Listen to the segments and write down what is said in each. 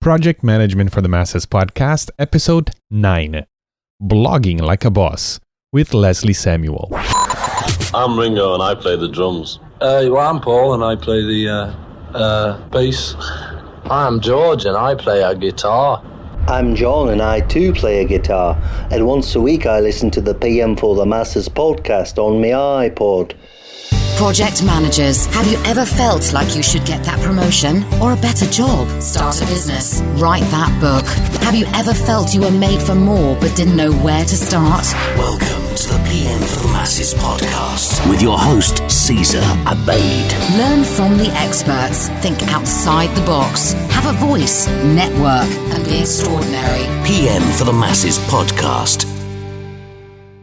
Project Management for the Masses podcast, episode 9, Blogging Like a Boss, with Leslie Samuel. I'm Ringo and I play the drums. I'm Paul and I play the bass. I'm George and I play a guitar. I'm John and I too play a guitar, and once a week I listen to the PM for the Masses podcast on my iPod. Project managers, have you ever felt like you should get that promotion or a better job? Start a business, write that book. Have you ever felt you were made for more but didn't know where to start? Welcome to the PM for the Masses podcast with your host, Caesar Abaid. Learn from the experts, think outside the box, have a voice, network, and be extraordinary. PM for the Masses podcast.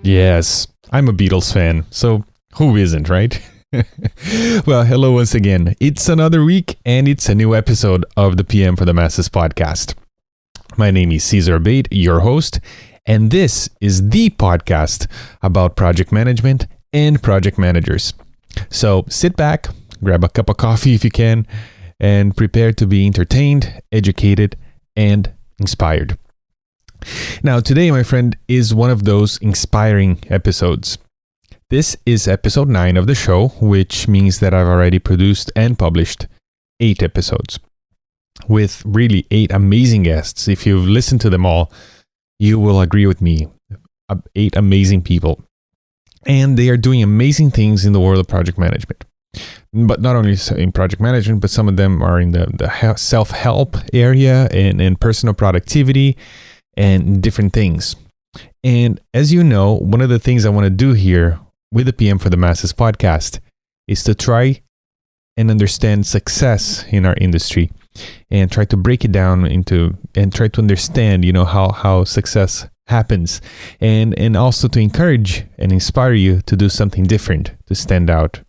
Yes, I'm a Beatles fan, so who isn't, right? Well, hello once again. It's another week and it's a new episode of the PM for the Masses podcast. My name is Caesar Abaid, your host, and this is the podcast about project management and project managers. So sit back, grab a cup of coffee if you can, and prepare to be entertained, educated, and inspired. Now, today, my friend, is one of those inspiring episodes. This is episode 9 of the show, which means that I've already produced and published 8 episodes with really 8 amazing guests. If you've listened to them all, you will agree with me. 8 amazing people. And they are doing amazing things in the world of project management. But not only in project management, but some of them are in the self-help area and personal productivity and different things. And as you know, one of the things I want to do here with the PM for the Masses podcast is to try and understand success in our industry and try to break it down into and try to understand, how success happens and also to encourage and inspire you to do something different, to stand out,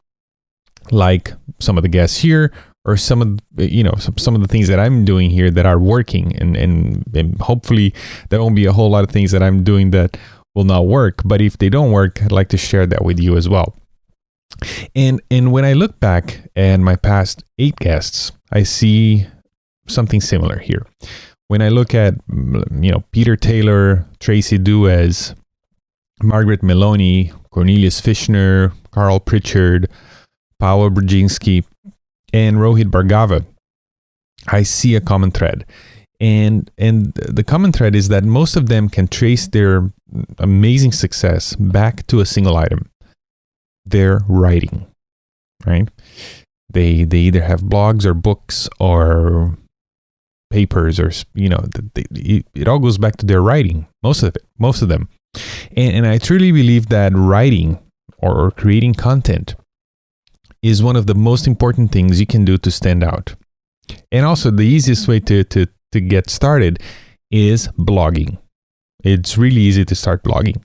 like some of the guests here or some of the things that I'm doing here that are working and hopefully there won't be a whole lot of things that I'm doing that will not work, but if they don't work, I'd like to share that with you as well. And when I look back at my past 8 guests, I see something similar here. When I look at Peter Taylor, Tracy Duez, Margaret Maloney, Cornelius Fishner, Carl Pritchard, Paolo Brzezinski, and Rohit Bhargava, I see a common thread. And the common thread is that most of them can trace their amazing success back to a single item: their writing, right? They either have blogs or books or papers or, it all goes back to their writing, most of them. And I truly believe that writing or creating content is one of the most important things you can do to stand out. And also the easiest way to get started is blogging. It's really easy to start blogging.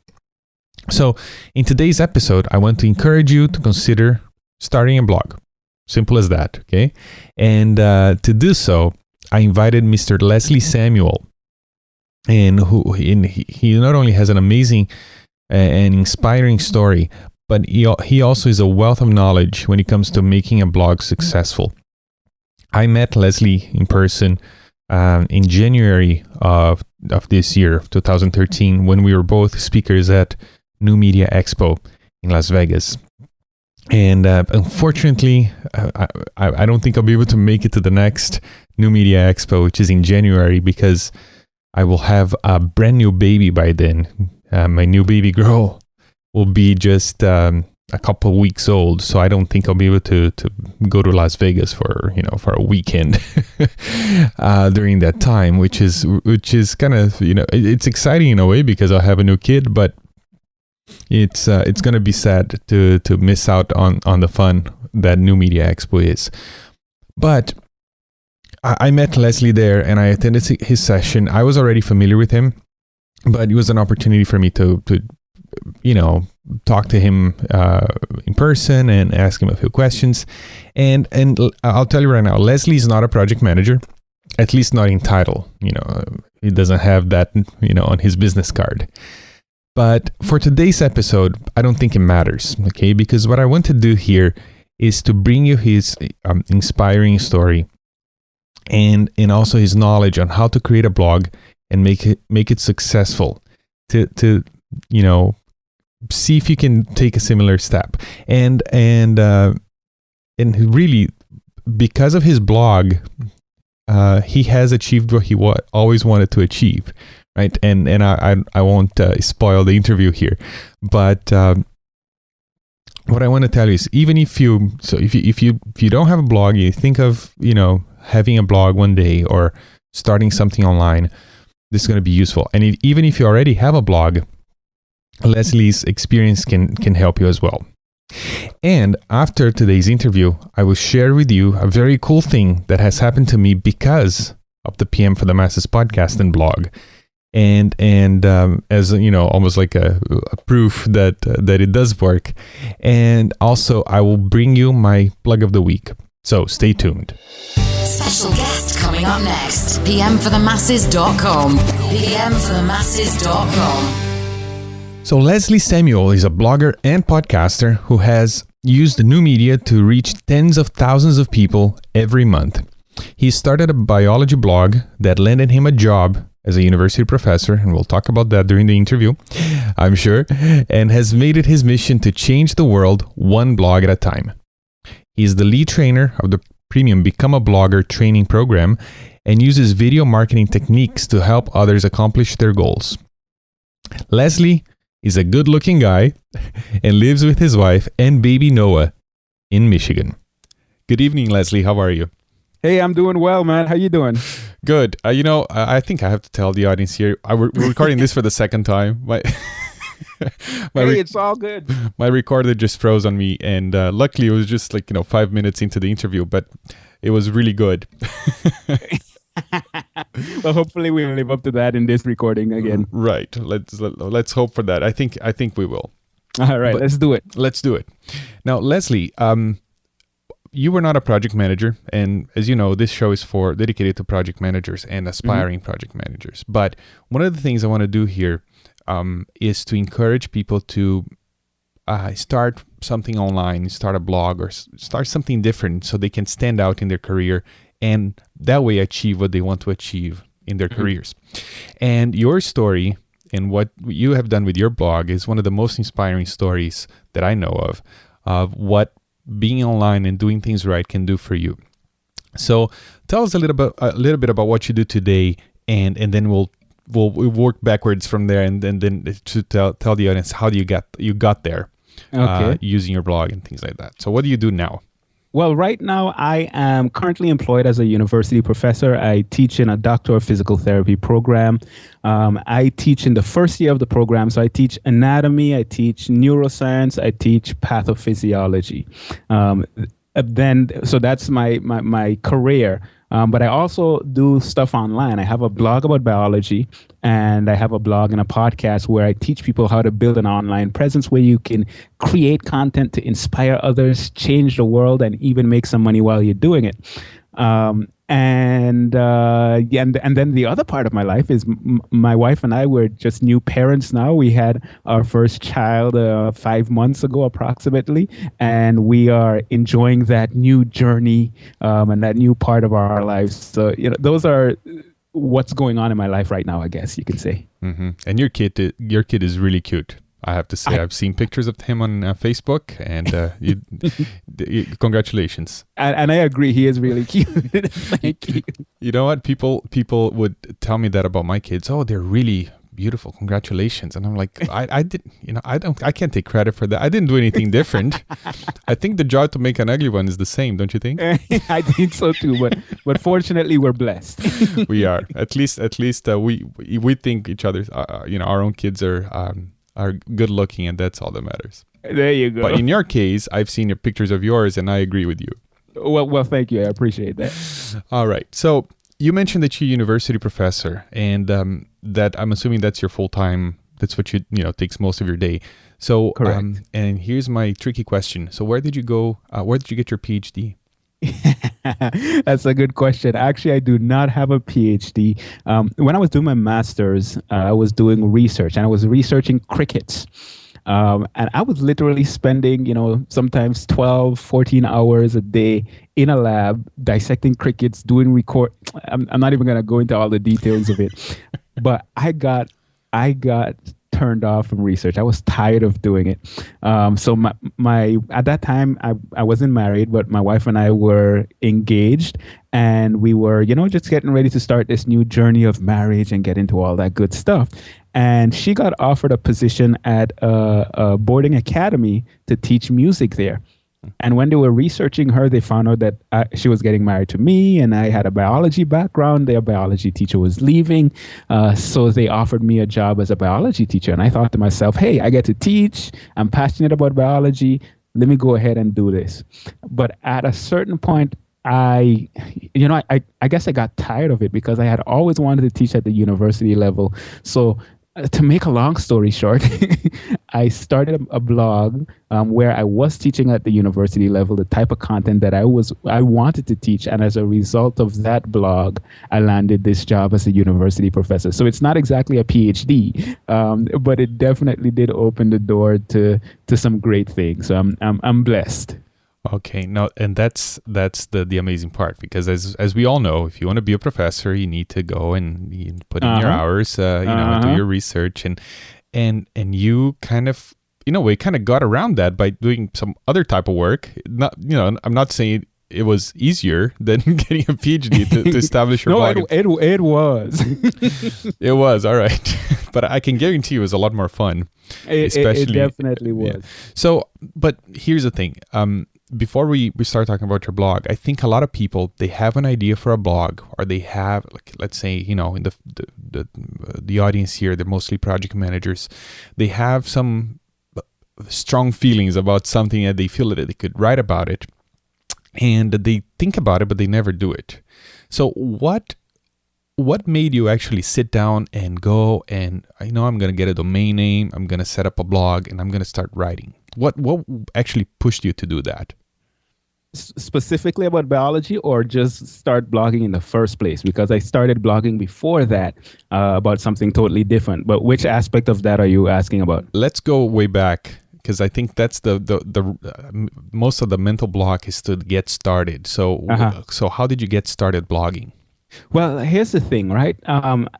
So in today's episode, I want to encourage you to consider starting a blog. Simple as that, okay? And to do so, I invited Mr. Leslie Samuel, and he not only has an amazing and inspiring story, but he also is a wealth of knowledge when it comes to making a blog successful. I met Leslie in person in January of this year, 2013, when we were both speakers at New Media Expo in Las Vegas. And unfortunately, I don't think I'll be able to make it to the next New Media Expo, which is in January, because I will have a brand new baby by then. My new baby girl will be just a couple of weeks old, so I don't think I'll be able to go to Las Vegas for a weekend during that time, which is kind of it's exciting in a way because I'll have a new kid, but it's going to be sad to miss out on the fun that New Media Expo is. But I met Leslie there and I attended his session. I was already familiar with him, but it was an opportunity for me to talk to him in person and ask him a few questions. And I'll tell you right now, Leslie is not a project manager, at least not in title. He doesn't have that, on his business card. But for today's episode, I don't think it matters, okay? Because what I want to do here is to bring you his inspiring story and also his knowledge on how to create a blog and make it successful. To see if you can take a similar step, and really, because of his blog, he has achieved what he always wanted to achieve, right? And I won't spoil the interview here, but what I want to tell you is, even if you don't have a blog, you think of having a blog one day or starting something online, this is going to be useful. And even if you already have a blog, Leslie's experience can help you as well. And after today's interview, I will share with you a very cool thing that has happened to me because of the PM for the Masses podcast and blog. And as almost like a proof that it does work. And also, I will bring you my plug of the week. So stay tuned. Special guest coming up next. PMforthemasses.com. PMforthemasses.com. So Leslie Samuel is a blogger and podcaster who has used new media to reach tens of thousands of people every month. He started a biology blog that landed him a job as a university professor, and we'll talk about that during the interview, I'm sure, and has made it his mission to change the world one blog at a time. He is the lead trainer of the premium Become a Blogger training program and uses video marketing techniques to help others accomplish their goals. Leslie is a good-looking guy and lives with his wife and baby Noah in Michigan. Good evening, Leslie. How are you? Hey, I'm doing well, man. How you doing? Good. I think I have to tell the audience here, we're recording this for the second time. It's all good. My recorder just froze on me, and luckily it was just 5 minutes into the interview, but it was really good. Well, hopefully we'll live up to that in this recording again. Right. Let's hope for that. I think we will. All right, let's do it. Let's do it. Now, Leslie, you were not a project manager, and as you know, this show is dedicated to project managers and aspiring project managers. But one of the things I want to do here is to encourage people to start something online, start a blog, or start something different so they can stand out in their career and that way achieve what they want to achieve in their careers. And your story and what you have done with your blog is one of the most inspiring stories that I know of what being online and doing things right can do for you. So tell us a little bit about what you do today, and then we'll work backwards from there, and then to tell the audience how you got there, using your blog and things like that. So what do you do now? Well, right now I am currently employed as a university professor. I teach in a Doctor of Physical Therapy program. I teach in the first year of the program. So I teach anatomy, I teach neuroscience, I teach pathophysiology. So that's my career. But I also do stuff online. I have a blog about biology, and I have a blog and a podcast where I teach people how to build an online presence where you can create content to inspire others, change the world, and even make some money while you're doing it. And then the other part of my life is my wife and I were just new parents now. We had our first child 5 months ago approximately, and we are enjoying that new journey and that new part of our lives. So those are what's going on in my life right now, I guess you can say. Mm-hmm. And your kid is really cute. I have to say, I've seen pictures of him on Facebook, and congratulations. And I agree, he is really cute. Thank you. You know what? People would tell me that about my kids. Oh, they're really beautiful. Congratulations. And I'm like, I can't take credit for that. I didn't do anything different. I think the job to make an ugly one is the same, don't you think? I think so too. But fortunately, we're blessed. We are. At least we think each other's. Our own kids are good looking, and that's all that matters. There you go. But in your case, I've seen your pictures of yours, and I agree with you. Well, thank you. I appreciate that. All right. So you mentioned that you're a university professor, and that I'm assuming that's your full time. That's what takes most of your day. So correct. And here's my tricky question. So where did you go? Where did you get your PhD? That's a good question. Actually, I do not have a PhD. When I was doing my master's, I was doing research, and I was researching crickets. And I was literally spending, sometimes 12, 14 hours a day in a lab dissecting crickets, doing record. I'm not even going to go into all the details of it, but I got turned off from research. I was tired of doing it. So my at that time I wasn't married, but my wife and I were engaged, and we were just getting ready to start this new journey of marriage and get into all that good stuff. And she got offered a position at a boarding academy to teach music there. And when they were researching her, they found out that she was getting married to me, and I had a biology background. Their biology teacher was leaving. So they offered me a job as a biology teacher. And I thought to myself, hey, I get to teach. I'm passionate about biology. Let me go ahead and do this. But at a certain point, I guess I got tired of it because I had always wanted to teach at the university level. So to make a long story short, I started a blog where I was teaching at the university level, the type of content that I wanted to teach. And as a result of that blog, I landed this job as a university professor. So it's not exactly a PhD, but it definitely did open the door to some great things. So I'm blessed. Okay, no, and that's the amazing part, because as we all know, if you want to be a professor, you need to go and you put in your hours, do your research, and you kind of, in a way, kind of got around that by doing some other type of work. Not, I'm not saying it was easier than getting a PhD to establish your blog. It was. It was, all right. But I can guarantee you it was a lot more fun. It definitely was. Yeah. So, but here's the thing. Before we start talking about your blog, I think a lot of people, they have an idea for a blog, or they have, like, let's say, in the audience here, they're mostly project managers. They have some strong feelings about something that they feel that they could write about it, and they think about it, but they never do it. So what made you actually sit down and go and, I'm going to get a domain name, I'm going to set up a blog, and I'm going to start writing? What actually pushed you to do that? Specifically about biology, or just start blogging in the first place? Because I started blogging before that about something totally different. But which aspect of that are you asking about? Let's go way back, because I think that's the most of the mental block is to get started. So so how did you get started blogging? Well, here's the thing, right?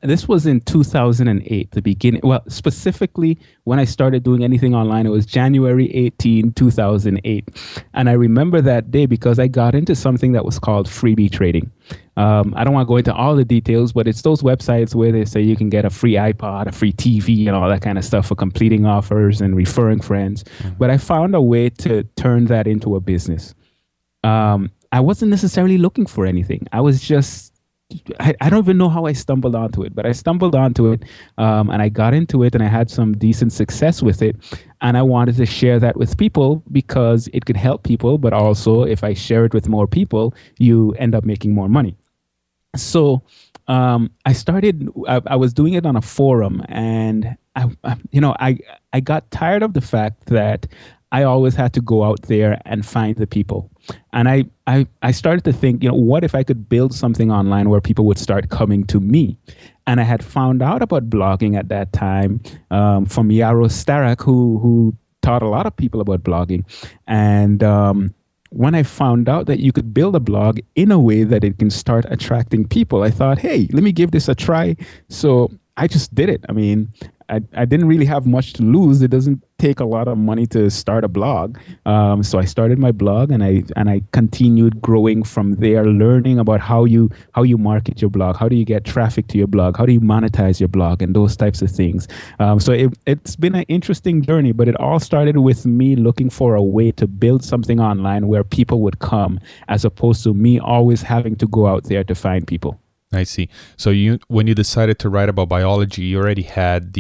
This was in 2008, the beginning. Well, specifically, when I started doing anything online, it was January 18, 2008. And I remember that day because I got into something that was called freebie trading. I don't want to go into all the details, but it's those websites where they say you can get a free iPod, a free TV, and all that kind of stuff for completing offers and referring friends. Mm-hmm. But I found a way to turn that into a business. I wasn't necessarily looking for anything. I was just... I don't even know how I stumbled onto it, but I stumbled onto it and I got into it, and I had some decent success with it. And I wanted to share that with people because it could help people, but also if I share it with more people, you end up making more money. So I started, I was doing it on a forum, and I got tired of the fact that I always had to go out there and find the people. And I started to think, what if I could build something online where people would start coming to me? And I had found out about blogging at that time from Yaro Starak, who taught a lot of people about blogging. And when I found out that you could build a blog in a way that it can start attracting people, I thought, hey, let me give this a try. So I just did it. I mean, I didn't really have much to lose. It doesn't take a lot of money to start a blog. So I started my blog, and I continued growing from there, learning about how you market your blog, how do you get traffic to your blog, how do you monetize your blog, and those types of things. So it's been an interesting journey, but it all started with me looking for a way to build something online where people would come, as opposed to me always having to go out there to find people. I see. So when you decided to write about biology, you already had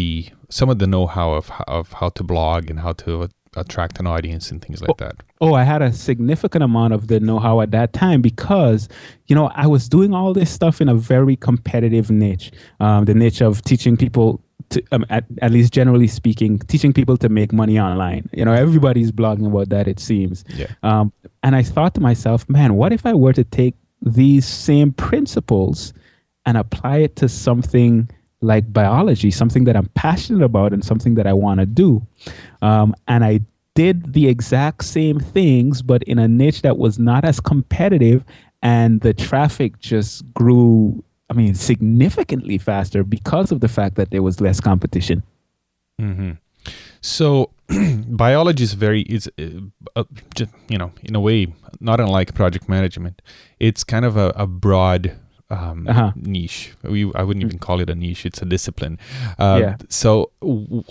some of the know-how of how to blog and how to attract an audience and things like that. Oh, I had a significant amount of the know-how at that time because, I was doing all this stuff in a very competitive niche, the niche of teaching people to, at least generally speaking, teaching people to make money online. Everybody's blogging about that, it seems. Yeah. And I thought to myself, man, what if I were to take these same principles and apply it to something like biology, something that I'm passionate about and something that I want to do. And I did the exact same things, but in a niche that was not as competitive, and the traffic just grew, significantly faster because of the fact that there was less competition. Mm-hmm. So biology is in a way, not unlike project management. It's kind of a broad niche. I wouldn't even call it a niche. It's a discipline. So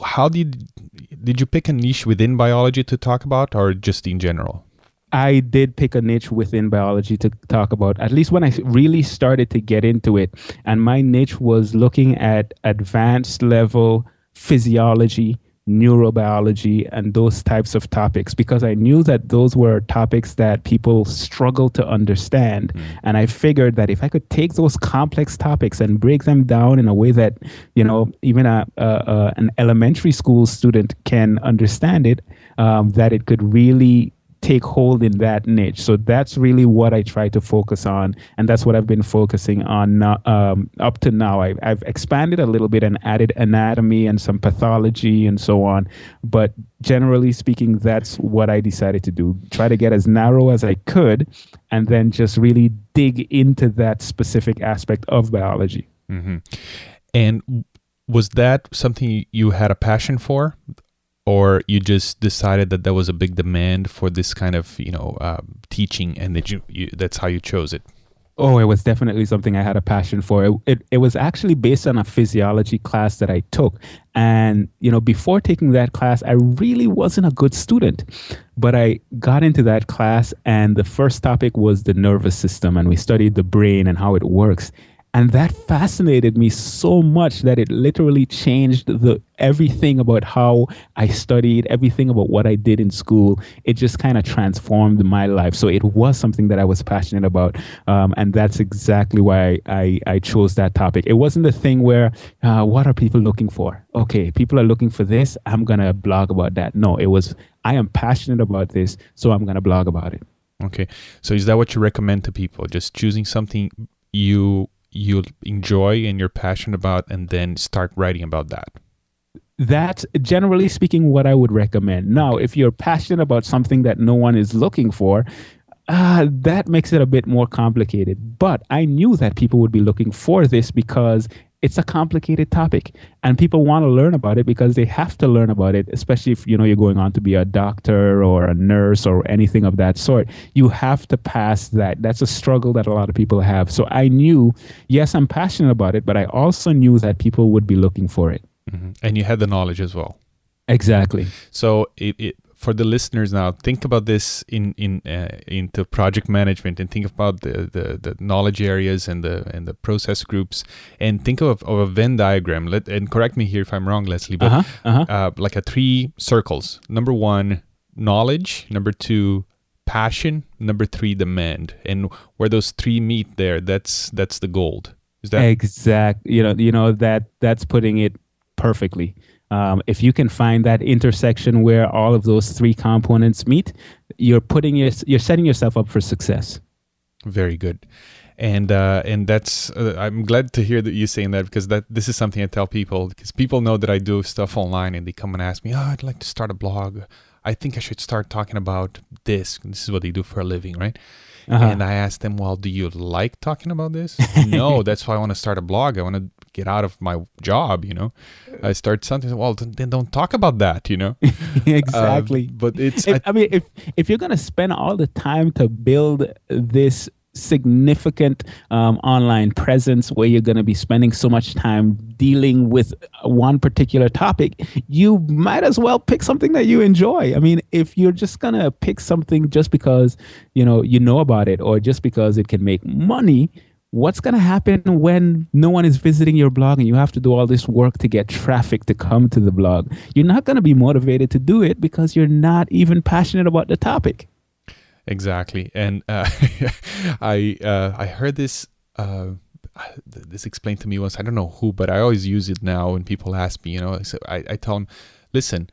how did you pick a niche within biology to talk about, or just in general? I did pick a niche within biology to talk about, at least when I really started to get into it. And my niche was looking at advanced level physiology, neurobiology, and those types of topics, because I knew that those were topics that people struggle to understand. And I figured that if I could take those complex topics and break them down in a way that, even an elementary school student can understand it, that it could really take hold in that niche. So that's really what I try to focus on, and that's what I've been focusing on up to now. I've expanded a little bit and added anatomy and some pathology and so on, but generally speaking, that's what I decided to do. Try to get as narrow as I could, and then just really dig into that specific aspect of biology. Mm-hmm. And was that something you had a passion for? Or you just decided that there was a big demand for this kind of, teaching, and that that's how you chose it? Oh, it was definitely something I had a passion for. It was actually based on a physiology class that I took. And, before taking that class, I really wasn't a good student. But I got into that class, and the first topic was the nervous system, and we studied the brain and how it works. And that fascinated me so much that it literally changed everything about how I studied, everything about what I did in school. It just kind of transformed my life. So it was something that I was passionate about. And that's exactly why I chose that topic. It wasn't the thing where, what are people looking for? Okay, people are looking for this. I'm going to blog about that. No, it was, I am passionate about this, so I'm going to blog about it. Okay. So is that what you recommend to people? Just choosing something you enjoy and you're passionate about, and then start writing about that? That's generally speaking what I would recommend. Now, if you're passionate about something that no one is looking for, that makes it a bit more complicated. But I knew that people would be looking for this because it's a complicated topic, and people want to learn about it because they have to learn about it, especially if you're going on to be a doctor or a nurse or anything of that sort. You have to pass that. That's a struggle that a lot of people have. So I knew, yes, I'm passionate about it, but I also knew that people would be looking for it. Mm-hmm. And you had the knowledge as well. Exactly. So for the listeners now, think about this into project management, and think about the knowledge areas and the process groups, and think of a Venn diagram. And correct me here if I'm wrong, Leslie, but like a 3 circles. Number 1, knowledge. Number 2, passion. Number 3, demand. And where those 3 meet there, that's the gold. Is that exact? That's putting it perfectly. If you can find that intersection where all of those 3 components meet, you're setting yourself up for success. Very good. And that's I'm glad to hear that you saying that, because this is something I tell people, because people know that I do stuff online and they come and ask me, I'd like to start a blog. I think I should start talking about this. This is what they do for a living, right? And I asked them, well, do you like talking about this? No, that's why I want to start a blog. I want to get out of my job, I start something. Well, then don't talk about that, Exactly. But it's... If you're going to spend all the time to build this significant online presence where you're going to be spending so much time dealing with one particular topic, you might as well pick something that you enjoy. If you're just going to pick something just because you know about it, or just because it can make money, what's going to happen when no one is visiting your blog and you have to do all this work to get traffic to come to the blog? You're not going to be motivated to do it because you're not even passionate about the topic. Exactly. And I heard this explained to me once. I don't know who, but I always use it now when people ask me, so I tell them, listen,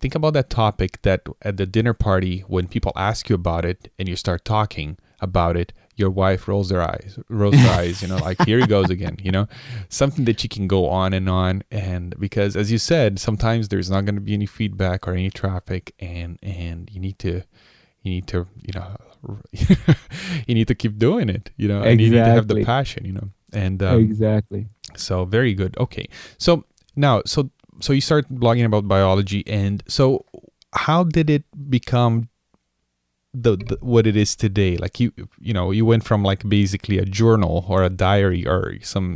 think about that topic that at the dinner party, when people ask you about it and you start talking about it, your wife rolls her eyes, like here he goes again, something that you can go on. And because as you said, sometimes there's not going to be any feedback or any traffic, and you need to you need to keep doing it, and you need to have the passion, and exactly. So very good. Okay. So now, so you start blogging about biology, and so how did it become the what it is today? Like you went from like basically a journal or a diary or some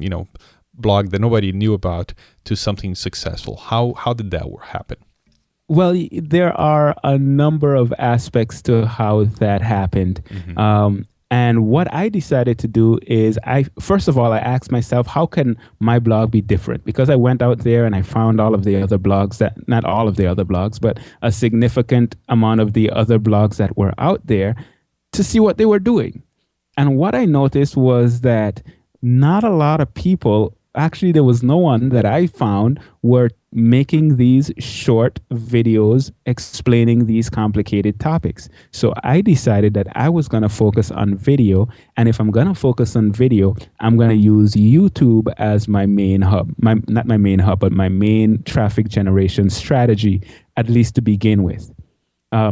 blog that nobody knew about to something successful. How did that happen? Well, there are a number of aspects to how that happened. And what I decided to do is first of all, I asked myself, how can my blog be different? Because I went out there and I found all of the other blogs not all of the other blogs, but a significant amount of the other blogs that were out there to see what they were doing. And what I noticed was that not a lot of people, actually there was no one that I found, were making these short videos explaining these complicated topics. So I decided that I was going to focus on video. And if I'm going to focus on video, I'm going to use YouTube as my main hub. Not my main hub, but my main traffic generation strategy, at least to begin with.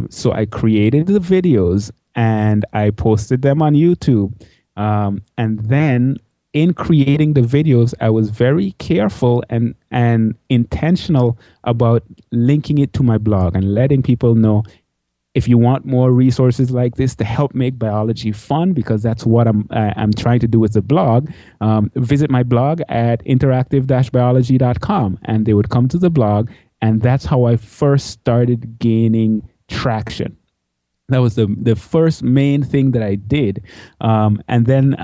So I created the videos and I posted them on YouTube. And then in creating the videos, I was very careful and intentional about linking it to my blog and letting people know, if you want more resources like this to help make biology fun, because that's what I'm trying to do with the blog, visit my blog at interactive-biology.com, and they would come to the blog, and that's how I first started gaining traction. That was the first main thing that I did, and then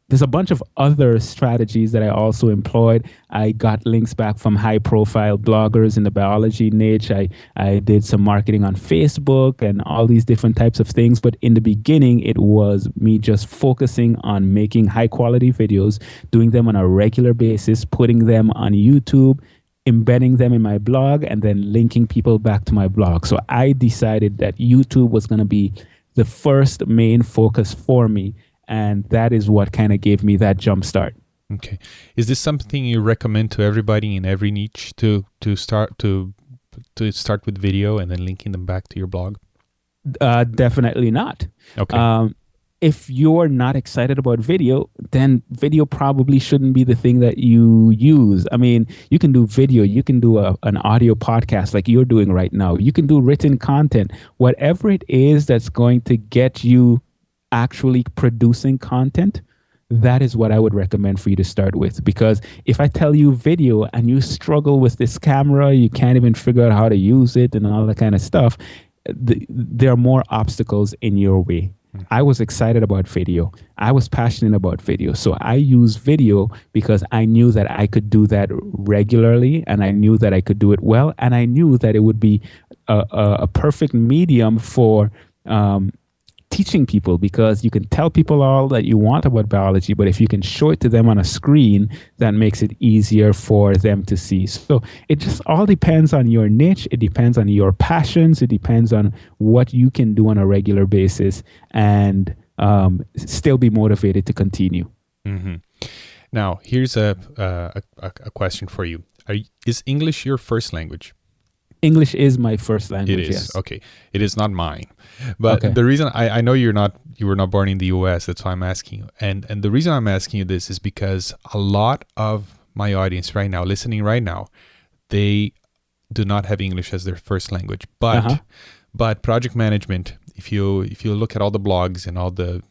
there's a bunch of other strategies that I also employed. I got links back from high-profile bloggers in the biology niche. I did some marketing on Facebook and all these different types of things. But in the beginning, it was me just focusing on making high-quality videos, doing them on a regular basis, putting them on YouTube, embedding them in my blog, and then linking people back to my blog. So I decided that YouTube was going to be the first main focus for me. And that is what kind of gave me that jump start. Okay. Is this something you recommend to everybody in every niche to start with video and then linking them back to your blog? Definitely not. Okay. If you're not excited about video, then video probably shouldn't be the thing that you use. I mean, you can do video, you can do an audio podcast like you're doing right now. You can do written content, whatever it is that's going to get you actually producing content. That is what I would recommend for you to start with. Because if I tell you video and you struggle with this camera, you can't even figure out how to use it and all that kind of stuff, there are more obstacles in your way. I was excited about video. I was passionate about video. So I use video because I knew that I could do that regularly, and I knew that I could do it well, and I knew that it would be a perfect medium for teaching people, because you can tell people all that you want about biology, but if you can show it to them on a screen, that makes it easier for them to see. So it just all depends on your niche. It depends on your passions. It depends on what you can do on a regular basis and still be motivated to continue. Mm-hmm. Now, here's a question for you. Is English your first language? English is my first language. It is. Yes. Okay. It is not mine. But okay. The reason I know you were not born in the US, that's why I'm asking you. And the reason I'm asking you this is because a lot of my audience right now, listening right now, they do not have English as their first language. But project management, if you look at all the blogs and all the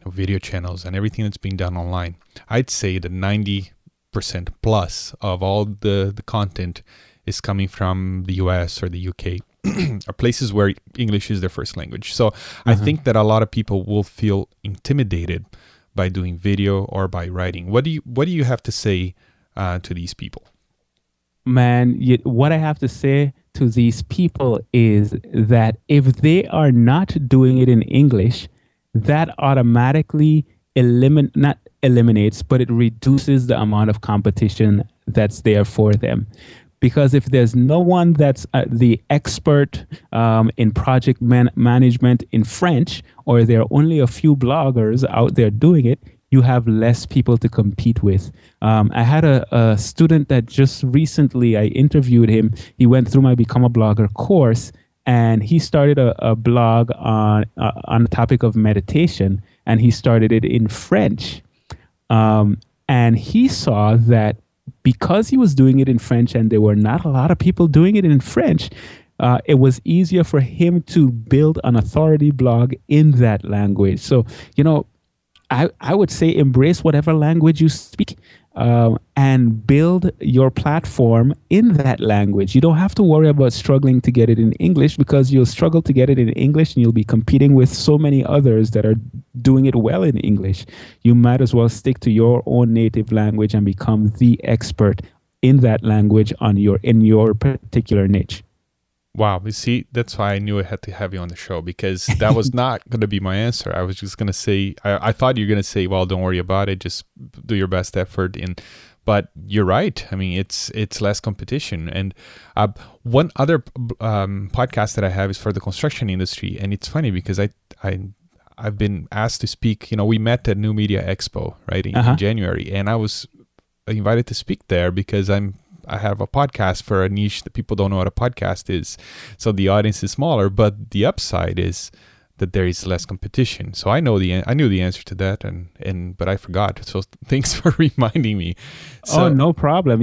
video channels and everything that's being done online, I'd say that 90% plus of all the content is coming from the US or the UK, are places where English is their first language. So I think that a lot of people will feel intimidated by doing video or by writing. What do you have to say to these people? Man, what I have to say to these people is that if they are not doing it in English, that automatically not eliminates, but it reduces the amount of competition that's there for them. Because if there's no one that's the expert in project management in French, or there are only a few bloggers out there doing it, you have less people to compete with. I had a student that just recently, I interviewed him. He went through my Become a Blogger course, and he started a blog on the topic of meditation, and he started it in French. And he saw that because he was doing it in French and there were not a lot of people doing it in French, it was easier for him to build an authority blog in that language. So, I would say embrace whatever language you speak and build your platform in that language. You don't have to worry about struggling to get it in English, because you'll struggle to get it in English and you'll be competing with so many others that are doing it well in English. You might as well stick to your own native language and become the expert in that language in your particular niche. Wow, you see, that's why I knew I had to have you on the show, because that was not going to be my answer. I was just going to say, I thought you were going to say, well, don't worry about it, just do your best effort. But you're right. I mean, it's less competition. And one other podcast that I have is for the construction industry. And it's funny because I've been asked to speak. We met at New Media Expo, right, in January. And I was invited to speak there because I have a podcast for a niche that people don't know what a podcast is. So the audience is smaller, but the upside is that there is less competition. So I knew the answer to that, but I forgot. So thanks for reminding me. So, no problem.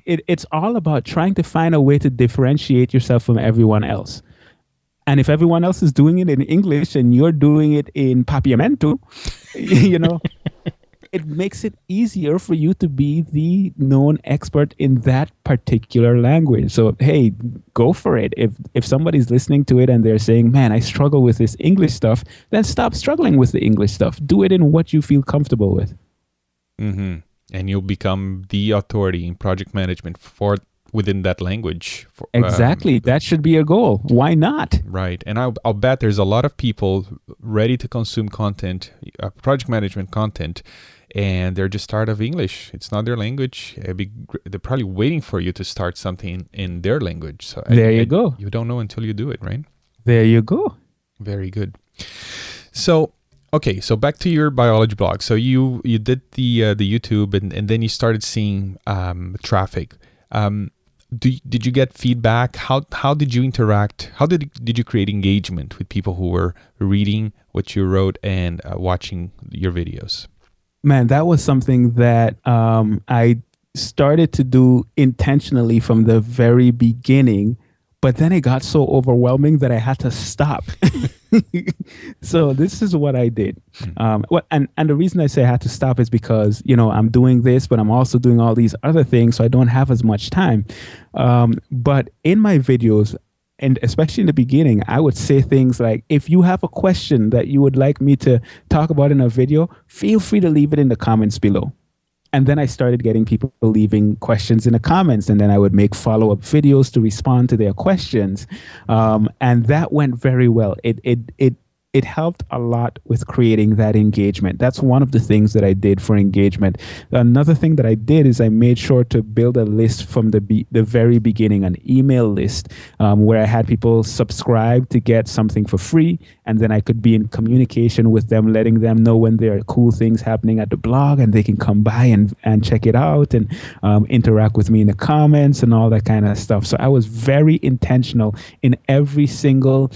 It's all about trying to find a way to differentiate yourself from everyone else. And if everyone else is doing it in English and you're doing it in Papiamento, it makes it easier for you to be the known expert in that particular language. So, hey, go for it. If somebody's listening to it and they're saying, man, I struggle with this English stuff, then stop struggling with the English stuff. Do it in what you feel comfortable with. Mm-hmm. And you'll become the authority in project management within that language. Exactly. That should be your goal. Why not? Right. And I'll bet there's a lot of people ready to consume content, project management content, and they're just tired of English. It's not their language. They're probably waiting for you to start something in their language. So there you go. You don't know until you do it, right? There you go. Very good. So, okay, so back to your biology blog. So you did the YouTube, and then you started seeing traffic. Did you get feedback? How did you interact? How did you create engagement with people who were reading what you wrote and watching your videos? Man, that was something that I started to do intentionally from the very beginning, but then it got so overwhelming that I had to stop. So this is what I did. And the reason I say I had to stop is because, I'm doing this, but I'm also doing all these other things, so I don't have as much time. But in my videos, and especially in the beginning, I would say things like, if you have a question that you would like me to talk about in a video, feel free to leave it in the comments below. And then I started getting people leaving questions in the comments, and then I would make follow-up videos to respond to their questions. And that went very well. It helped a lot with creating that engagement. That's one of the things that I did for engagement. Another thing that I did is I made sure to build a list from the very beginning, an email list where I had people subscribe to get something for free, and then I could be in communication with them, letting them know when there are cool things happening at the blog, and they can come by and check it out and interact with me in the comments and all that kind of stuff. So I was very intentional in every single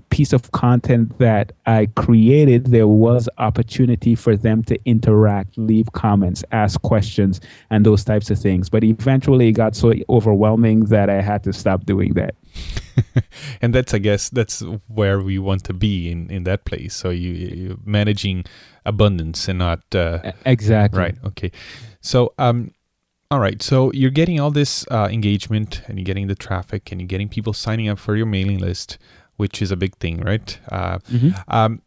piece of content that I created. There was opportunity for them to interact, leave comments, ask questions, and those types of things. But eventually it got so overwhelming that I had to stop doing that. And I guess that's where we want to be in that place. So you're managing abundance and not... Exactly. Right. Okay. So, all right. So you're getting all this engagement, and you're getting the traffic, and you're getting people signing up for your mailing list, which is a big thing, right?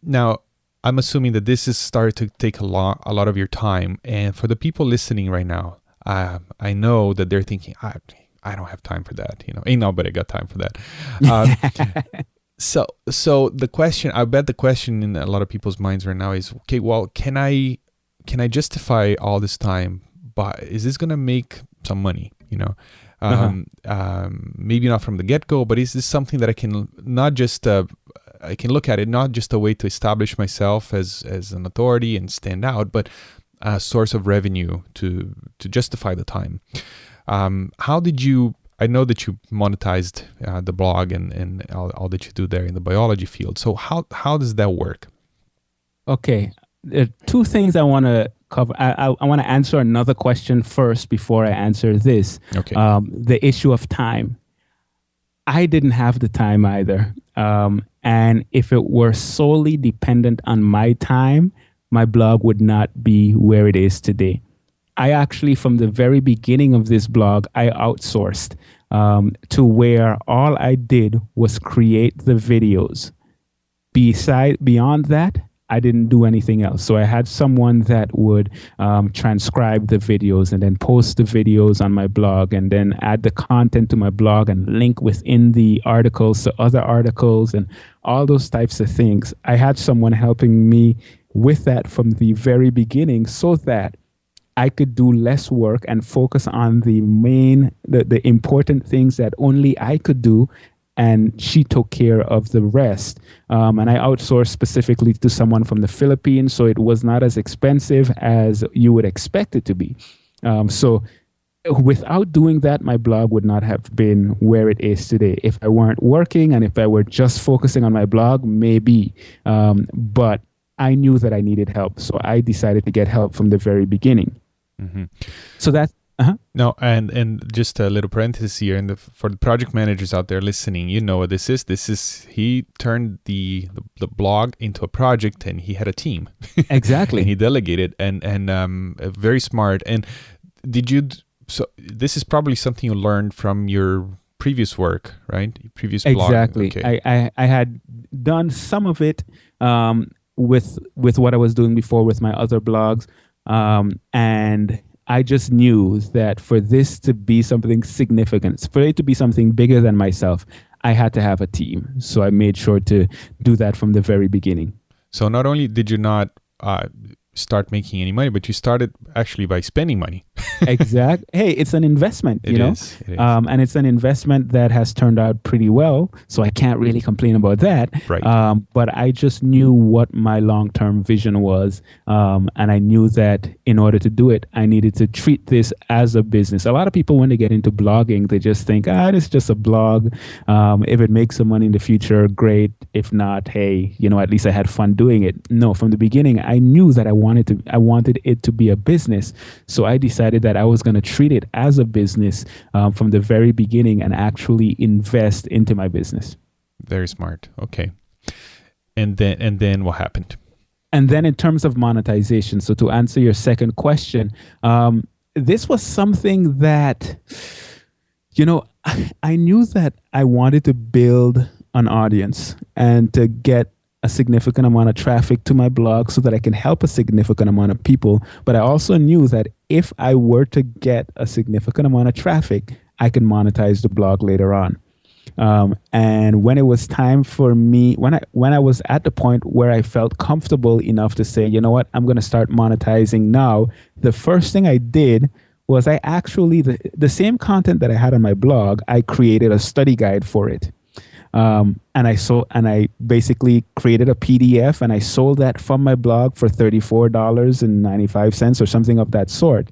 Now, I'm assuming that this is started to take a lot of your time. And for the people listening right now, I know that they're thinking, I don't have time for that. Ain't nobody got time for that. So the question, I bet the question in a lot of people's minds right now is, okay, well, can I justify all this time? But is this gonna make some money? Maybe not from the get-go, but is this something that I can not just I can look at it not just a way to establish myself as an authority and stand out, but a source of revenue to justify the time. How did you? I know that you monetized the blog and all that you do there in the biology field. So how does that work? Okay, there are two things I want to cover. I want to answer another question first before I answer this. Okay. The issue of time. I didn't have the time either. And if it were solely dependent on my time, my blog would not be where it is today. I actually, from the very beginning of this blog, I outsourced to where all I did was create the videos. Beyond that, I didn't do anything else. So I had someone that would transcribe the videos and then post the videos on my blog and then add the content to my blog and link within the articles to other articles and all those types of things. I had someone helping me with that from the very beginning so that I could do less work and focus on the important things that only I could do. And she took care of the rest. And I outsourced specifically to someone from the Philippines, so it was not as expensive as you would expect it to be. So without doing that, my blog would not have been where it is today. If I weren't working and if I were just focusing on my blog, maybe. But I knew that I needed help, so I decided to get help from the very beginning. Mm-hmm. So that's No, and just a little parenthesis here, and for the project managers out there listening, you know what this is. He turned the blog into a project, and he had a team. Exactly. And he delegated, and very smart. And so this is probably something you learned from your previous work, right? Previous blog. Exactly. Okay. I had done some of it with what I was doing before with my other blogs, and I just knew that for this to be something significant, for it to be something bigger than myself, I had to have a team. So I made sure to do that from the very beginning. So not only did you not start making any money, but you started actually by spending money. Exactly. Hey, it's an investment, It is. And it's an investment that has turned out pretty well. So I can't really complain about that. Right. But I just knew what my long-term vision was. And I knew that in order to do it, I needed to treat this as a business. A lot of people, when they get into blogging, they just think, it's just a blog. If it makes some money in the future, great. If not, hey, at least I had fun doing it. No, from the beginning, I knew that I wanted it to be a business. So I decided that I was going to treat it as a business from the very beginning and actually invest into my business. Very smart. Okay. And then what happened? And then in terms of monetization, so to answer your second question, this was something that, I knew that I wanted to build an audience and to get a significant amount of traffic to my blog so that I can help a significant amount of people. But I also knew that if I were to get a significant amount of traffic, I can monetize the blog later on. And when it was time for me, when I was at the point where I felt comfortable enough to say, you know what, I'm going to start monetizing now, the first thing I did was I actually, the same content that I had on my blog, I created a study guide for it. And I basically created a PDF and I sold that from my blog for $34.95 or something of that sort.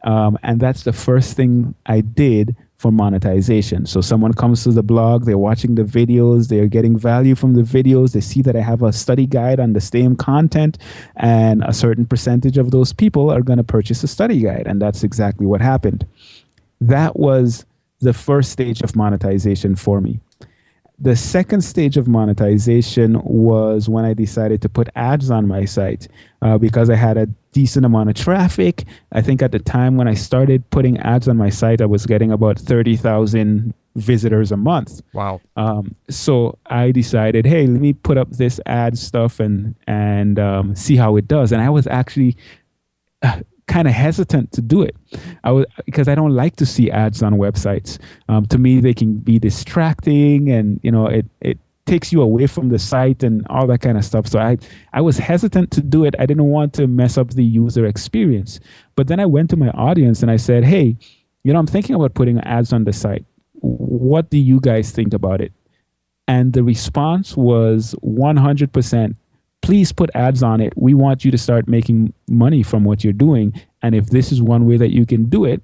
And that's the first thing I did for monetization. So someone comes to the blog, they're watching the videos, they're getting value from the videos, they see that I have a study guide on the same content, and a certain percentage of those people are going to purchase a study guide. And that's exactly what happened. That was the first stage of monetization for me. The second stage of monetization was when I decided to put ads on my site because I had a decent amount of traffic. I think at the time when I started putting ads on my site, I was getting about 30,000 visitors a month. Wow. So I decided, hey, let me put up this ad stuff and see how it does. And I was actually kind of hesitant to do it because I don't like to see ads on websites. To me, they can be distracting, and it takes you away from the site and all that kind of stuff. So I was hesitant to do it. I didn't want to mess up the user experience. But then I went to my audience and I said, hey, I'm thinking about putting ads on the site. What do you guys think about it? And the response was 100%. Please put ads on it. We want you to start making money from what you're doing. And if this is one way that you can do it,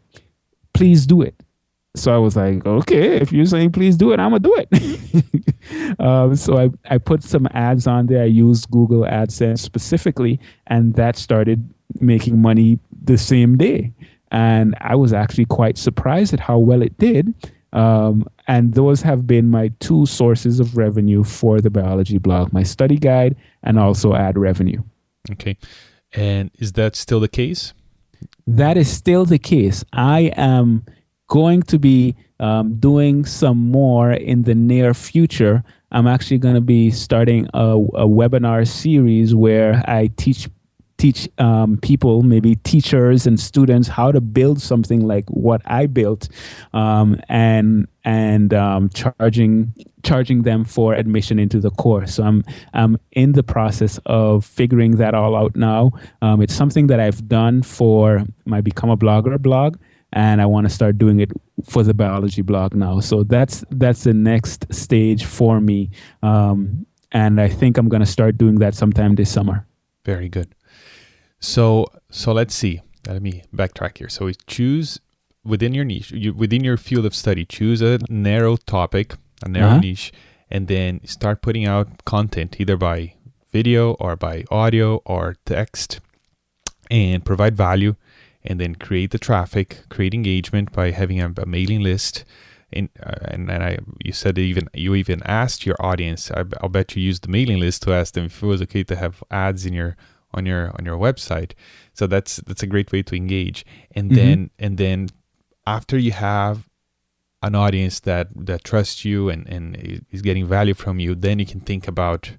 please do it. So I was like, okay, if you're saying please do it, I'm going to do it. So I put some ads on there. I used Google AdSense specifically, and that started making money the same day. And I was actually quite surprised at how well it did. And those have been my two sources of revenue for the biology blog, my study guide and also ad revenue. Okay. And is that still the case? That is still the case. I am going to be doing some more in the near future. I'm actually going to be starting a webinar series where I teach people, maybe teachers and students, how to build something like what I built, and charging them for admission into the course. So I'm in the process of figuring that all out now. It's something that I've done for my Become a Blogger blog, and I want to start doing it for the biology blog now. So that's the next stage for me, and I think I'm going to start doing that sometime this summer. Very good. So let's see. Let me backtrack here. So we choose within your niche, within your field of study, choose a narrow topic, a narrow niche, and then start putting out content either by video or by audio or text, and provide value, and then create the traffic, create engagement by having a mailing list. You said that you even asked your audience. I'll bet you used the mailing list to ask them if it was okay to have ads in on your website. So that's a great way to engage. And then after you have an audience that trusts you and is getting value from you, then you can think about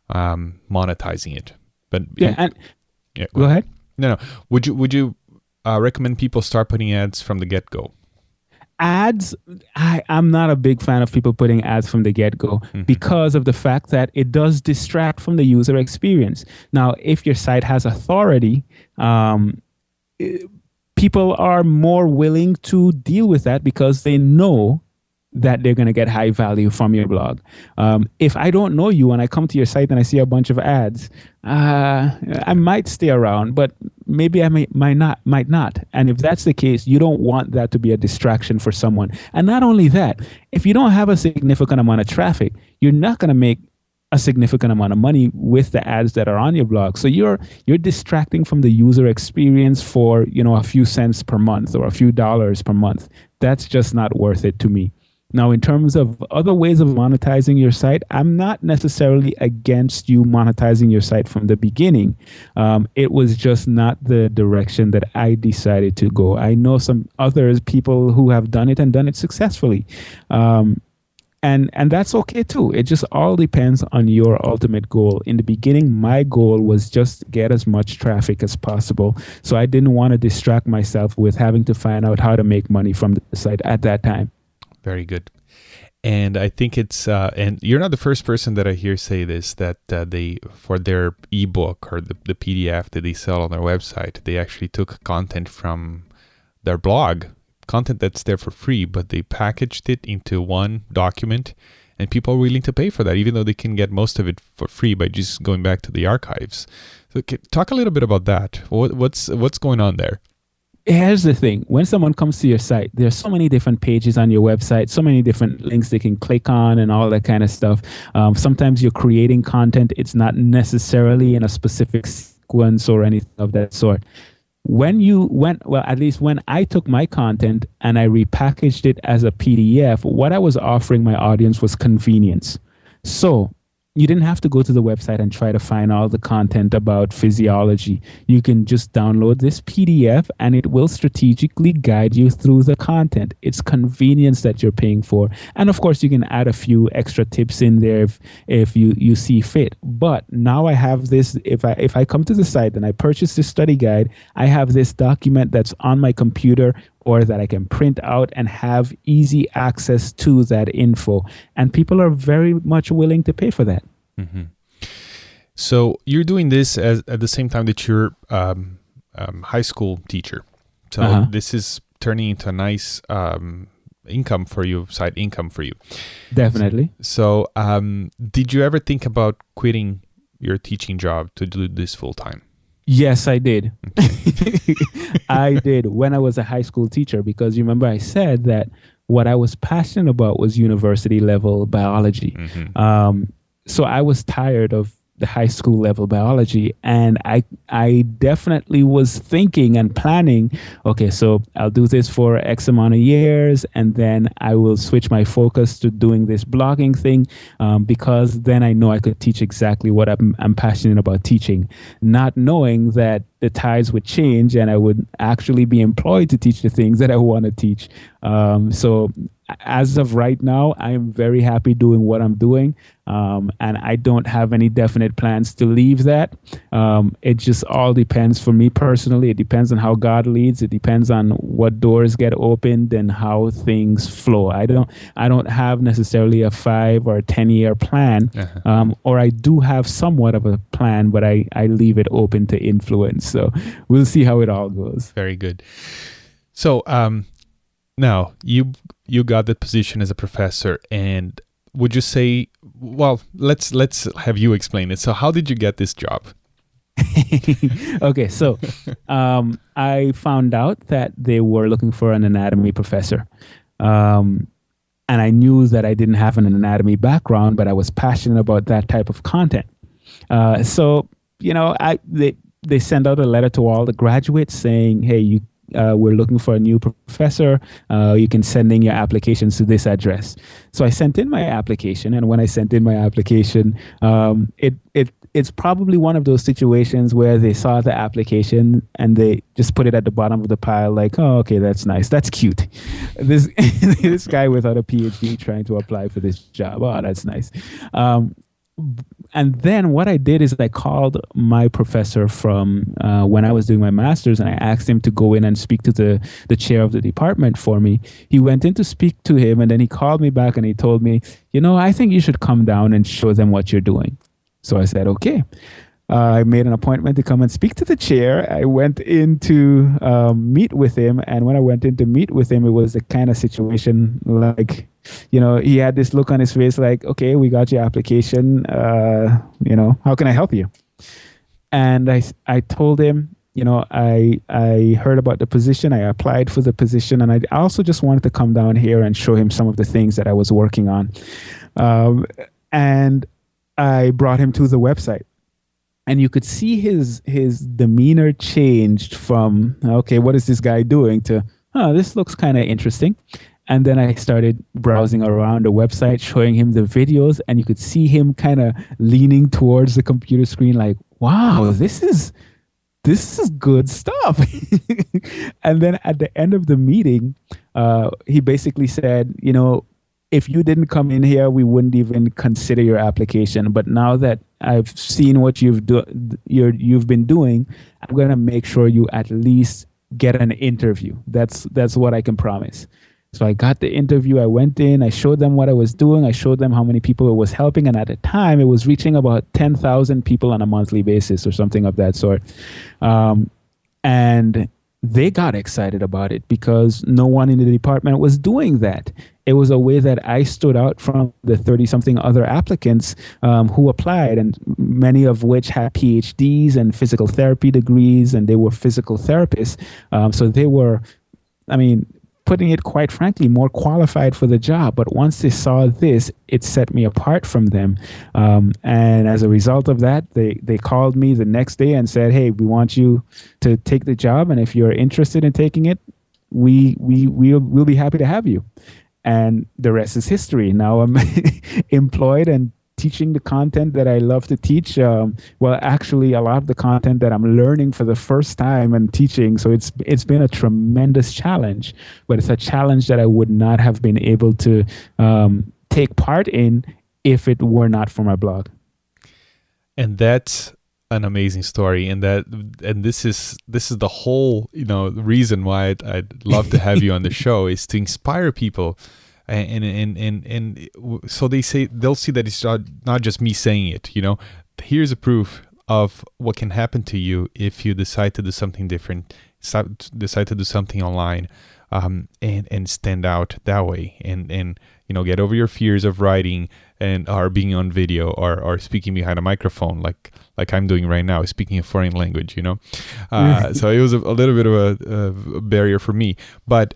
monetizing it. But go ahead. No. Would you recommend people start putting ads from the get-go? Ads, I'm not a big fan of people putting ads from the get-go because of the fact that it does distract from the user experience. Now, if your site has authority, people are more willing to deal with that because they know that they're going to get high value from your blog. If I don't know you and I come to your site and I see a bunch of ads, I might stay around, but maybe I might not. And if that's the case, you don't want that to be a distraction for someone. And not only that, if you don't have a significant amount of traffic, you're not going to make a significant amount of money with the ads that are on your blog. So you're distracting from the user experience for, a few cents per month or a few dollars per month. That's just not worth it to me. Now, in terms of other ways of monetizing your site, I'm not necessarily against you monetizing your site from the beginning. It was just not the direction that I decided to go. I know some other people who have done it and done it successfully. And that's okay too. It just all depends on your ultimate goal. In the beginning, my goal was just get as much traffic as possible. So I didn't want to distract myself with having to find out how to make money from the site at that time. Very good. And I think it's, and you're not the first person that I hear say this, that they, for their ebook or the PDF that they sell on their website, they actually took content from their blog, content that's there for free, but they packaged it into one document, and people are willing to pay for that, even though they can get most of it for free by just going back to the archives. So talk a little bit about that. What's going on there? Here's the thing. When someone comes to your site, there's so many different pages on your website, so many different links they can click on and all that kind of stuff. Sometimes you're creating content. It's not necessarily in a specific sequence or anything of that sort. At least when I took my content and I repackaged it as a PDF, what I was offering my audience was convenience. So you didn't have to go to the website and try to find all the content about physiology. You can just download this PDF and it will strategically guide you through the content. It's convenience that you're paying for. And of course, you can add a few extra tips in there if you see fit. But now I have this, if I come to the site and I purchase this study guide, I have this document that's on my computer or that I can print out and have easy access to that info. And people are very much willing to pay for that. Mm-hmm. So you're doing this at the same time that you're high school teacher. So this is turning into a nice income for you, side income for you. Definitely. So, did you ever think about quitting your teaching job to do this full time? Yes, I did. I did when I was a high school teacher, because you remember I said that what I was passionate about was university level biology. So I was tired of the high school level biology, and I definitely was thinking and planning, okay, so I'll do this for X amount of years, and then I will switch my focus to doing this blogging thing, because then I know I could teach exactly what I'm passionate about teaching, not knowing that the tides would change and I would actually be employed to teach the things that I want to teach. So as of right now, I am very happy doing what I'm doing. And I don't have any definite plans to leave that. It just all depends for me personally. It depends on how God leads. It depends on what doors get opened and how things flow. I don't have necessarily a 5 or 10-year plan, or I do have somewhat of a plan, but I leave it open to influence. So we'll see how it all goes. Very good. So now you got the position as a professor, and would you say, well, let's have you explain it. So how did you get this job? Okay, so I found out that they were looking for an anatomy professor. And I knew that I didn't have an anatomy background, but I was passionate about that type of content. So, they sent out a letter to all the graduates saying, hey, we're looking for a new professor. You can send in your applications to this address. So I sent in my application, and when I sent in my application, it's probably one of those situations where they saw the application and they just put it at the bottom of the pile, like, oh, okay, that's nice, that's cute. This guy without a PhD trying to apply for this job. Oh, that's nice. And then what I did is I called my professor from when I was doing my master's, and I asked him to go in and speak to the chair of the department for me. He went in to speak to him, and then he called me back and he told me, I think you should come down and show them what you're doing. So I said, okay. I made an appointment to come and speak to the chair. I went in to meet with him. And when I went in to meet with him, it was the kind of situation like, he had this look on his face like, okay, we got your application. How can I help you? And I told him, I heard about the position. I applied for the position. And I also just wanted to come down here and show him some of the things that I was working on. And I brought him to the website. And you could see his demeanor changed from, okay, what is this guy doing, to, this looks kind of interesting. And then I started browsing around the website, showing him the videos, and you could see him kind of leaning towards the computer screen like, wow, this is good stuff. And then at the end of the meeting, he basically said, if you didn't come in here, we wouldn't even consider your application. But now that I've seen what you've been doing, I'm going to make sure you at least get an interview. That's what I can promise. So I got the interview. I went in. I showed them what I was doing. I showed them how many people it was helping. And at the time, it was reaching about 10,000 people on a monthly basis or something of that sort. And they got excited about it because no one in the department was doing that. It was a way that I stood out from the 30-something other applicants who applied, and many of which had PhDs and physical therapy degrees, and they were physical therapists. So they were, putting it quite frankly, more qualified for the job. But once they saw this, it set me apart from them. And as a result of that, they called me the next day and said, hey, we want you to take the job. And if you're interested in taking it, we'll be happy to have you. And the rest is history. Now I'm employed and teaching the content that I love to teach. Actually, a lot of the content that I'm learning for the first time and teaching. So it's been a tremendous challenge, but it's a challenge that I would not have been able to take part in if it were not for my blog. And that's an amazing story, and this is the whole reason why I'd love to have you on the show, is to inspire people, and so they'll see that it's not just me saying it. Here's a proof of what can happen to you if you decide to do something different, decide to do something online, and stand out that way, and get over your fears of writing or being on video or speaking behind a microphone like I'm doing right now, speaking a foreign language. So it was a little bit of a barrier for me, but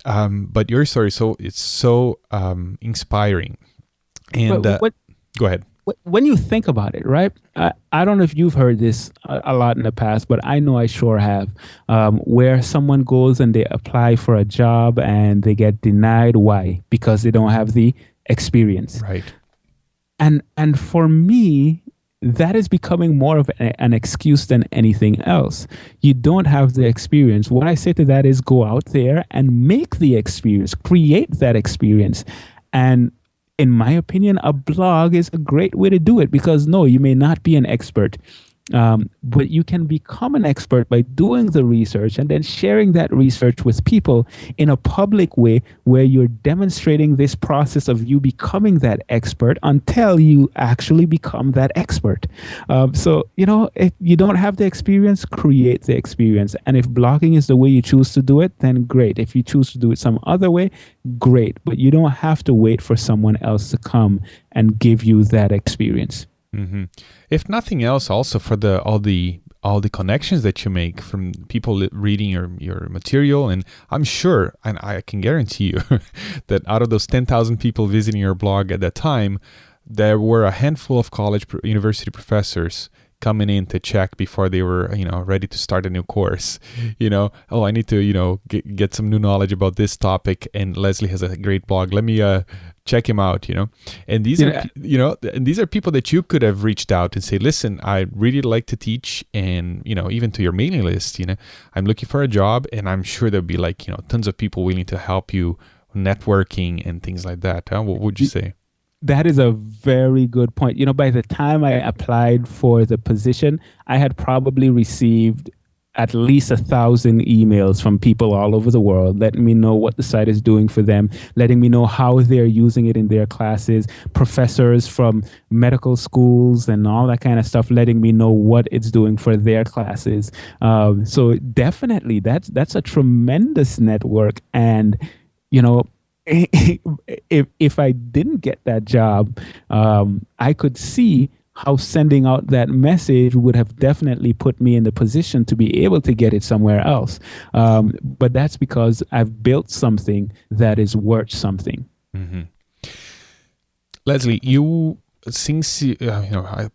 your story, it's so inspiring. And go ahead. When you think about it, right? I don't know if you've heard this a lot in the past, but I know I sure have, where someone goes and they apply for a job and they get denied. Why? Because they don't have the experience. Right. And for me, that is becoming more of an excuse than anything else. You don't have the experience. What I say to that is go out there and make the experience, create that experience. And in my opinion, a blog is a great way to do it, because no, you may not be an expert, but you can become an expert by doing the research and then sharing that research with people in a public way, where you're demonstrating this process of you becoming that expert until you actually become that expert. So, if you don't have the experience, create the experience. And if blogging is the way you choose to do it, then great. If you choose to do it some other way, great. But you don't have to wait for someone else to come and give you that experience. Mm-hmm. If nothing else, also for all the connections that you make from people reading your material. And I'm sure, and I can guarantee you that out of those 10,000 people visiting your blog at that time, there were a handful of university professors coming in to check before they were, ready to start a new course. I need to, get some new knowledge about this topic, and Leslie has a great blog. Let me check him out, And these are, and these are people that you could have reached out and say, listen, I really like to teach, and, even to your mailing list, I'm looking for a job, and I'm sure there'll be tons of people willing to help you networking and things like that. What would you say? That is a very good point. By the time I applied for the position, I had probably received at least 1,000 emails from people all over the world, letting me know what the site is doing for them, letting me know how they're using it in their classes, professors from medical schools and all that kind of stuff, letting me know what it's doing for their classes. So definitely, that's a tremendous network. And, if I didn't get that job, I could see how sending out that message would have definitely put me in the position to be able to get it somewhere else. But that's because I've built something that is worth something. Mm-hmm. Leslie,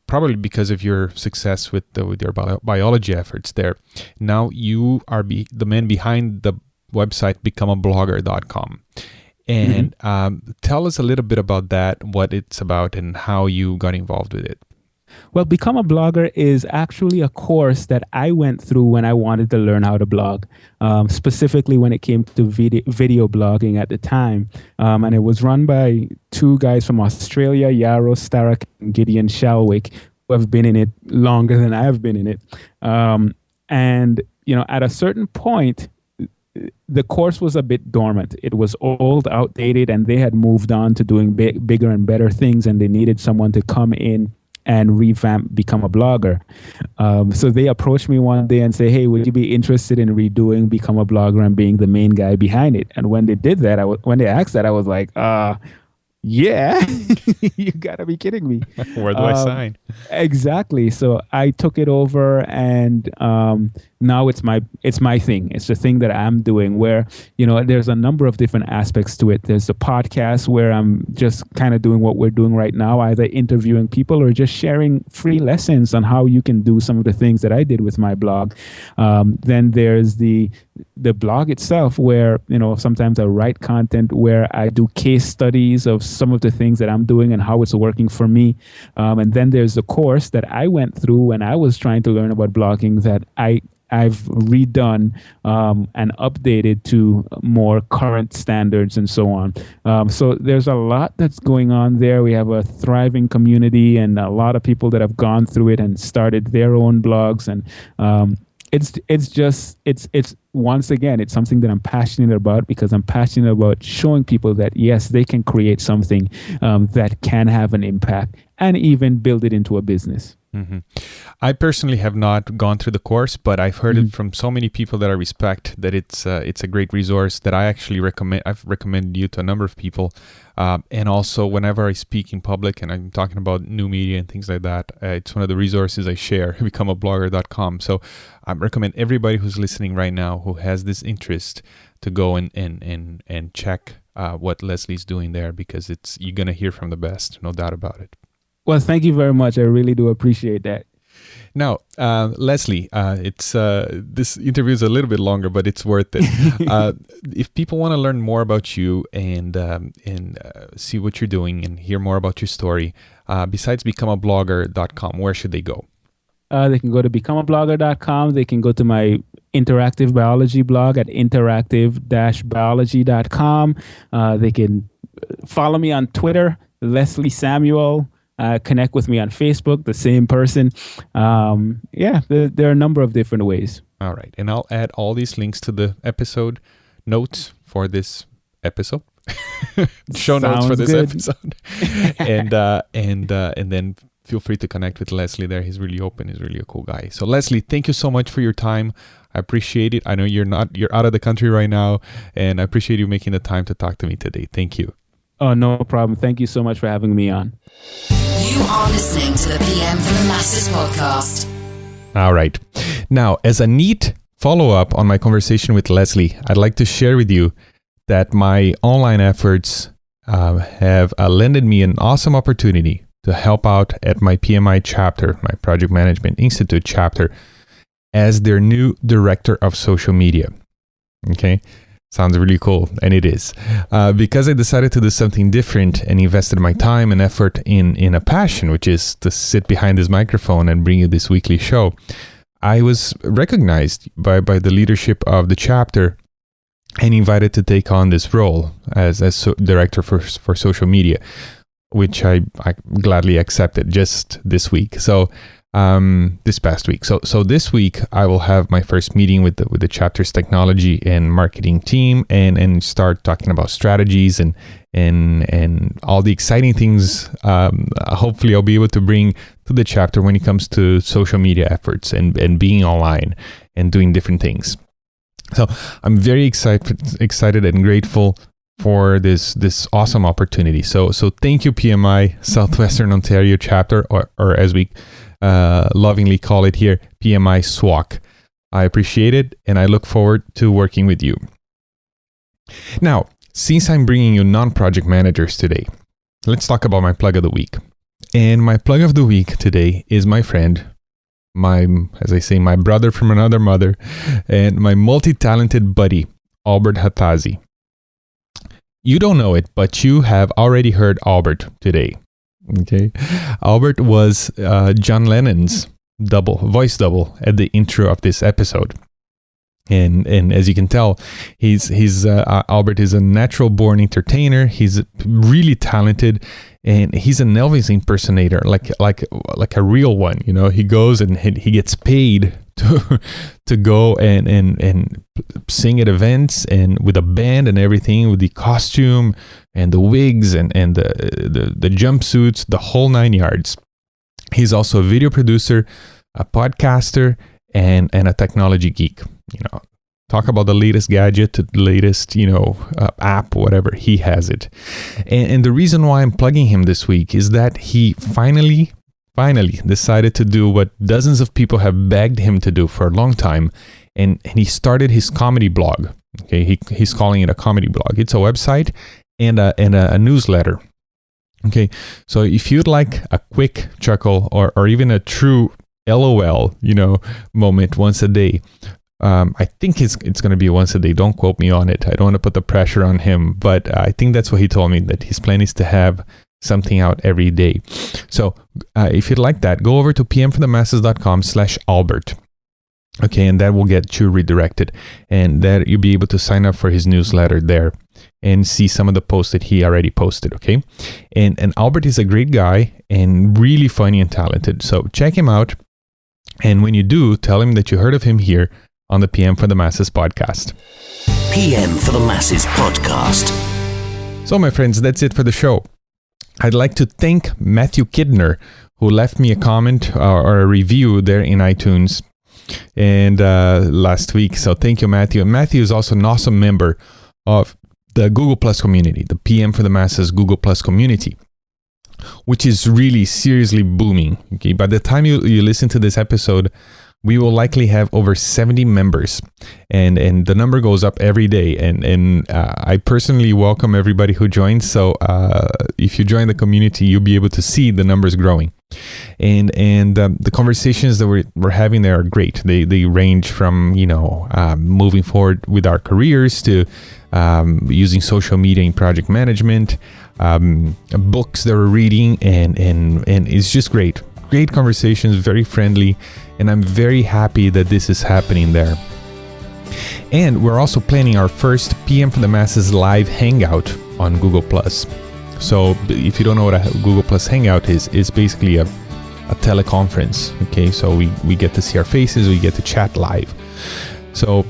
probably because of your success with your biology efforts there, now you are the man behind the website becomeablogger.com. And tell us a little bit about that, what it's about, and how you got involved with it. Well, Become a Blogger is actually a course that I went through when I wanted to learn how to blog, specifically when it came to video blogging at the time. And it was run by two guys from Australia, Yaro Starak and Gideon Shalwick, who have been in it longer than I have been in it. And, at a certain point, the course was a bit dormant. It was old, outdated, and they had moved on to doing bigger and better things, and they needed someone to come in and revamp Become a Blogger. So they approached me one day and say, hey, would you be interested in redoing Become a Blogger and being the main guy behind it? And when they did that, when they asked that, I was like, yeah, you gotta be kidding me. Where do I sign? Exactly. So I took it over, and now it's my thing. It's the thing that I'm doing, where, there's a number of different aspects to it. There's the podcast, where I'm just kind of doing what we're doing right now, either interviewing people or just sharing free lessons on how you can do some of the things that I did with my blog. Then there's the blog itself, where, sometimes I write content where I do case studies of some of the things that I'm doing and how it's working for me. And then there's the course that I went through when I was trying to learn about blogging that I've redone and updated to more current standards and so on. So there's a lot that's going on there. We have a thriving community and a lot of people that have gone through it and started their own blogs. And it's once again, it's something that I'm passionate about, because I'm passionate about showing people that, yes, they can create something that can have an impact and even build it into a business. Mm-hmm. I personally have not gone through the course, but I've heard it from so many people that I respect that it's a great resource that I actually recommend. I've recommended you to a number of people, and also whenever I speak in public and I'm talking about new media and things like that, it's one of the resources I share. becomeablogger.com. So I recommend everybody who's listening right now who has this interest to go and check what Leslie's doing there, because you're gonna hear from the best, no doubt about it. Well, thank you very much. I really do appreciate that. Now, Leslie, this interview is a little bit longer, but it's worth it. If people want to learn more about you and see what you're doing and hear more about your story, besides becomeablogger.com, where should they go? They can go to becomeablogger.com. They can go to my interactive biology blog at interactive-biology.com. They can follow me on Twitter, Leslie Samuel. Connect with me on Facebook, the same person. There are a number of different ways. All right. And I'll add all these links to the episode notes for this episode. Show notes for this episode. and then feel free to connect with Leslie there. He's really open. He's really a cool guy. So Leslie, thank you so much for your time. I appreciate it. I know you're out of the country right now, and I appreciate you making the time to talk to me today. Thank you. Oh, no problem. Thank you so much for having me on. You are listening to the PM for the Masses podcast. All right. Now, as a neat follow-up on my conversation with Leslie, I'd like to share with you that my online efforts have landed me an awesome opportunity to help out at my PMI chapter, my Project Management Institute chapter, as their new director of social media. Okay. Sounds really cool, and it is. Because I decided to do something different and invested my time and effort in a passion, which is to sit behind this microphone and bring you this weekly show, I was recognized by the leadership of the chapter and invited to take on this role as director for social media, which I gladly accepted just this week. So this past week. So this week I will have my first meeting with the chapter's technology and marketing team and start talking about strategies and all the exciting things. Hopefully I'll be able to bring to the chapter when it comes to social media efforts and being online and doing different things. So I'm very excited and grateful for this awesome opportunity. So thank you, PMI Southwestern Ontario chapter, or as we lovingly call it here, PMI SWOC. I appreciate it, and I look forward to working with you. Now, since I'm bringing you non-project managers today, let's talk about my plug of the week. And my plug of the week today is my friend, my brother from another mother, and my multi-talented buddy, Albert Hatazi. You don't know it, but you have already heard Albert today. Okay, Albert was John Lennon's voice double at the intro of this episode, and as you can tell, Albert is a natural born entertainer. He's really talented, and he's an Elvis impersonator, like a real one. You know, he goes and he gets paid to go and sing at events and with a band and everything, with the costume and the wigs and the jumpsuits, the whole 9 yards. He's also a video producer, a podcaster, and a technology geek. You know, talk about the latest gadget, the latest app, whatever. He has it. And the reason why I'm plugging him this week is that he finally decided to do what dozens of people have begged him to do for a long time, and he started his comedy blog. Okay, he's calling it a comedy blog. It's a website and a newsletter. Okay, so if you'd like a quick chuckle or even a true LOL, moment once a day, I think it's going to be once a day. Don't quote me on it. I don't want to put the pressure on him, but I think that's what he told me, that his plan is to have something out every day. So if you'd like that, go over to pmforthemasses.com/Albert. Okay, and that will get you redirected, and that you'll be able to sign up for his newsletter there and see some of the posts that he already posted. Okay, and Albert is a great guy and really funny and talented. So check him out, and when you do, tell him that you heard of him here on the PM for the Masses podcast. PM for the Masses podcast. So my friends, that's it for the show. I'd like to thank Matthew Kidner, who left me a comment or a review there in iTunes and last week. So thank you, Matthew. And Matthew is also an awesome member of the Google Plus community, the PM for the Masses Google Plus community, which is really seriously booming. Okay, by the time you listen to this episode, we will likely have over 70 members, and the number goes up every day. And I personally welcome everybody who joins. So if you join the community, you'll be able to see the numbers growing. And the conversations that we're having there are great. They range from moving forward with our careers to using social media in project management, books that we're reading, and it's just great. Great conversations, very friendly, and I'm very happy that this is happening there. And we're also planning our first PM for the Masses live hangout on Google Plus. So if you don't know what a Google Plus hangout is, it's basically a teleconference. Okay, so we get to see our faces, we get to chat live. So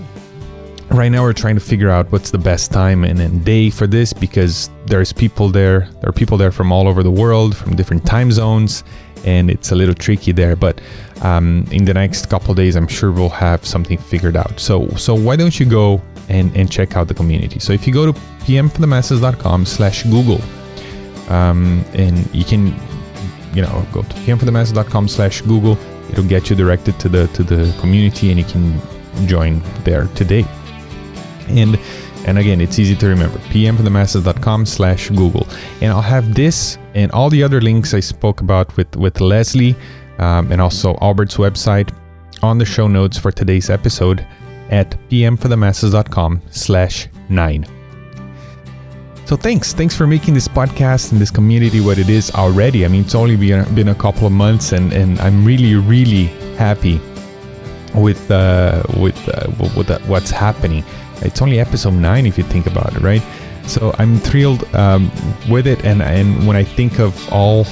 right now we're trying to figure out what's the best time and day for this, because there's people there. There are people there from all over the world, from different time zones, and it's a little tricky there. But in the next couple of days, I'm sure we'll have something figured out. So why don't you go and check out the community? So if you go to pmforthemasses.com/Google, and you can go to pmforthemasses.com/Google, it'll get you directed to the community, and you can join there today. And again, it's easy to remember, pmforthemasses.com/Google. And I'll have this and all the other links I spoke about with Leslie and also Albert's website on the show notes for today's episode at pmforthemasses.com/9. So thanks for making this podcast and this community what it is already. I mean, it's only been a couple of months, and I'm really, really happy with what's happening. It's only episode 9 if you think about it, right? So I'm thrilled with it, and when I think of all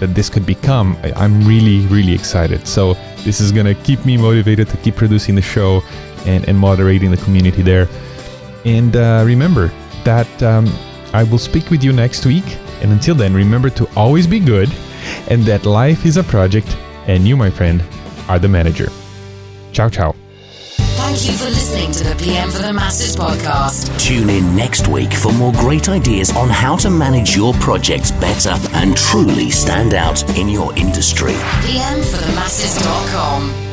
that this could become, I'm really, really excited. So this is gonna keep me motivated to keep producing the show and moderating the community there. And remember that I will speak with you next week. And until then, remember to always be good, and that life is a project, and you, my friend, are the manager. Ciao, ciao. Thank you for listening to the PM for the Masses podcast. Tune in next week for more great ideas on how to manage your projects better and truly stand out in your industry. PMforthemasses.com